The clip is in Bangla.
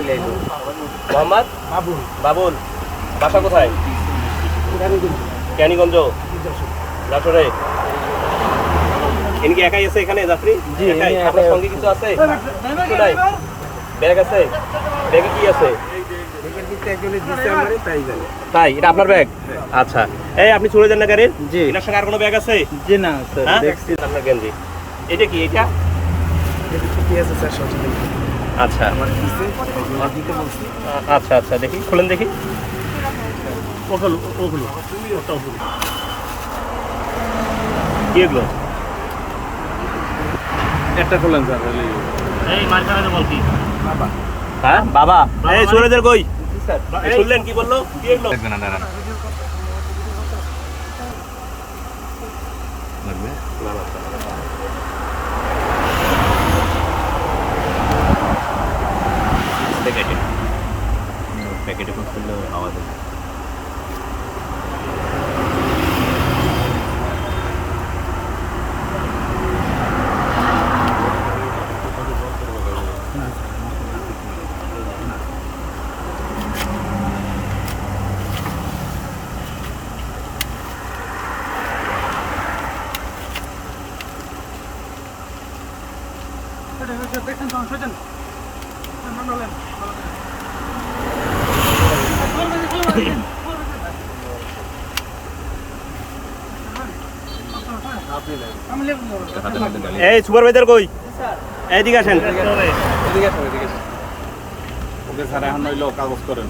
মোহাম্মদ বাবুল, বাসা কোথায়? ক্যানিগঞ্জ, যশোরে। ইনি কি একাই আছে এখানে যাত্রী? একাই? আপনার সঙ্গে কিছু আছে? কিছু নাই? ব্যাগ আছে? ব্যাগে কি আছে? তাই? এটা আপনার ব্যাগ? আচ্ছা, এই আপনি চলে যান না গাড়ির? জি। এটার সঙ্গে আর কোনো ব্যাগ আছে? জি না স্যার, হ্যাঁ? দেখছি। আপনার গেঞ্জি এটা কি? এটা আচ্ছা আচ্ছা আচ্ছা, দেখি খুলেন দেখি। কি এগুলো? একটা খুলেন স্যার। হ্যাঁ বাবা, এই সুরজের কই? এই শুনলেন কি বললো? কি এগুলো? প্যাকেটে করলে আওয়াজ হবে। এই সুপারভাইজার কই? এইদিকে আসেন। ওকে স্যার, এখন হইলো কাগজ করেন।